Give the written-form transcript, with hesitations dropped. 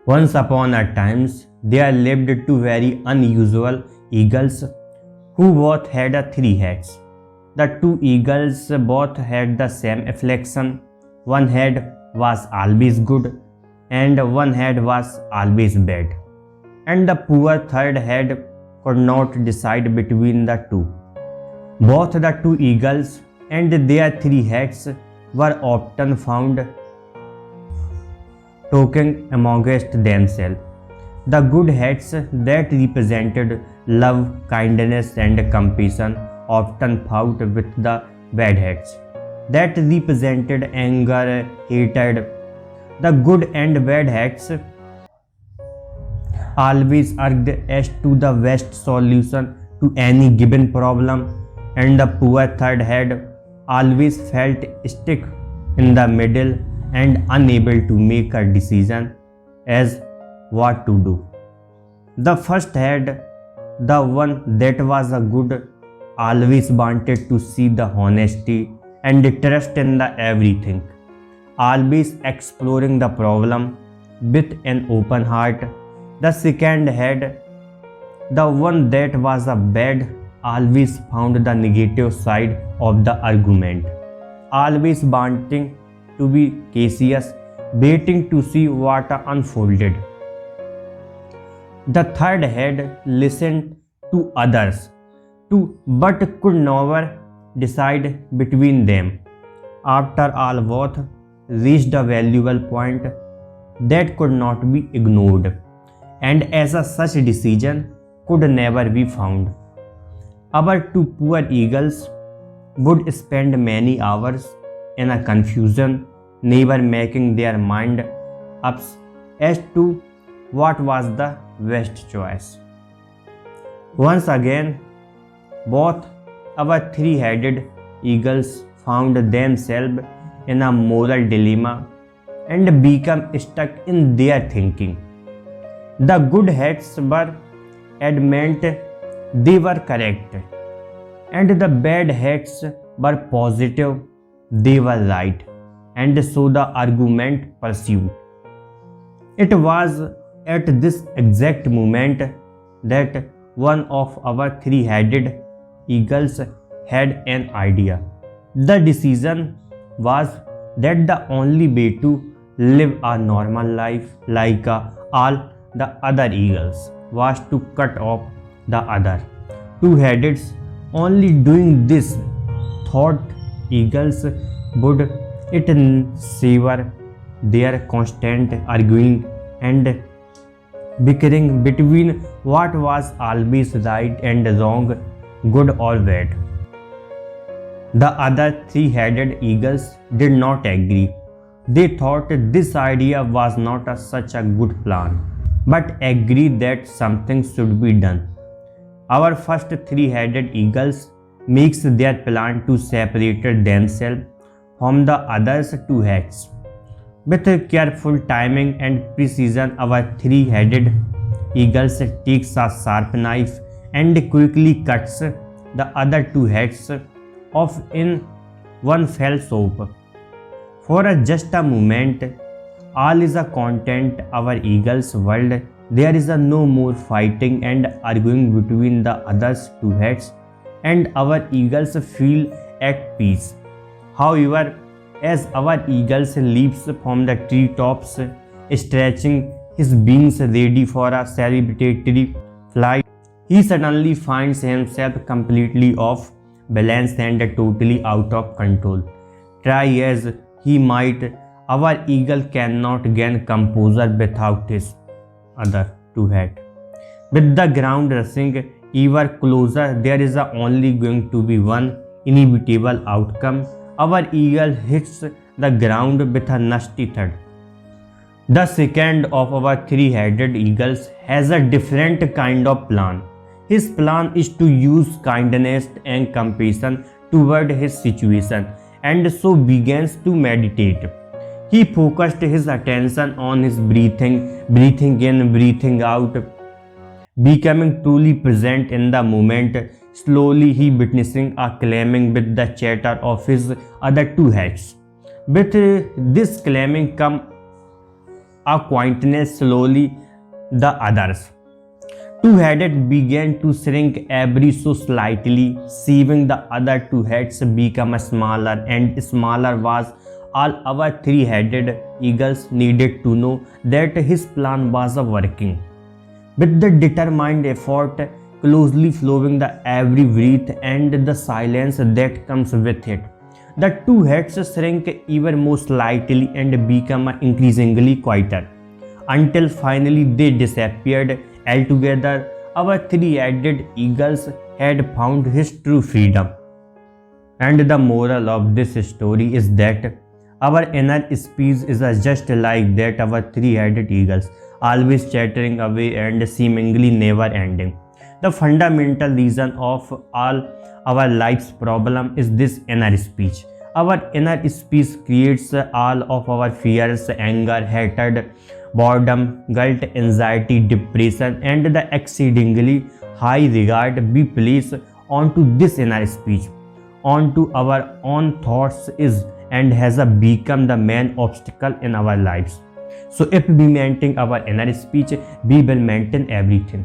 Once upon a times, there lived two very unusual eagles who both had three heads. The two eagles both had the same affliction. One head was always good, and one head was always bad. And the poor third head could not decide between the two. Both the two eagles and their three heads were often found talking amongst themselves. The good heads that represented love, kindness, and compassion often fought with the bad heads that represented anger, hatred. The good and bad heads always urged as to the best solution to any given problem, and the poor third head always felt stuck in the middle and unable to make a decision as what to do. The first head, the one that was a good, always wanted to see the honesty and trust in the everything, always exploring the problem with an open heart. The second head, the one that was a bad, always found the negative side of the argument, always wanting to be cautious, waiting to see what unfolded. The third head listened to others too, but could never decide between them. After all, both reached a valuable point that could not be ignored, and as a such decision could never be found. Our two poor eagles would spend many hours in a confusion, never making their mind up as to what was the best choice. Once again, both our three-headed eagles found themselves in a moral dilemma and became stuck in their thinking. The good heads were adamant they were correct, and the bad heads were positive they were right, and so the argument pursued. It was at this exact moment that one of our three-headed eagles had an idea. The decision was that the only way to live a normal life like all the other eagles was to cut off the other two heads. Only doing this, thought eagles, would it sever their constant arguing and bickering between what was always right and wrong, good or bad. The other three-headed eagles did not agree. They thought this idea was not such a good plan, but agreed that something should be done. Our first three-headed eagles makes their plan to separate themselves from the others two heads. With careful timing and precision, our three-headed eagles takes a sharp knife and quickly cuts the other two heads off in one fell swoop. For just a moment, all is a content our eagle's world. There is no more fighting and arguing between the others two heads, and our eagles feel at peace. However, as our eagles leaps from the treetops, stretching his wings ready for a celebratory flight, he suddenly finds himself completely off balance and totally out of control. Try as he might, our eagle cannot gain composure without his other two heads. With the ground rushing ever closer, there is only going to be one inevitable outcome. Our eagle hits the ground with a nasty thud. The second of our three-headed eagles has a different kind of plan. His plan is to use kindness and compassion toward his situation, and so begins to meditate. He focused his attention on his breathing in, breathing out, becoming truly present in the moment. Slowly he witnessing a clamming with the chatter of his other two heads. With this clamming come acquaintance slowly the others. Two-headed began to shrink every so slightly, seeing the other two heads become smaller and smaller. Was all our three-headed eagles needed to know that his plan was working. With the determined effort closely following the every breath and the silence that comes with it, the two heads shrank even more slightly and became increasingly quieter, until finally they disappeared altogether. Our three-headed eagles had found his true freedom. And the moral of this story is that our inner speech is just like that, our three-headed eagles, always chattering away and seemingly never ending. The fundamental reason of all our life's problem is this inner speech. Our inner speech creates all of our fears, anger, hatred, boredom, guilt, anxiety, depression, and the exceedingly high regard we place onto this inner speech, onto our own thoughts, is and has become the main obstacle in our lives. So if we maintain our inner speech, we will maintain everything.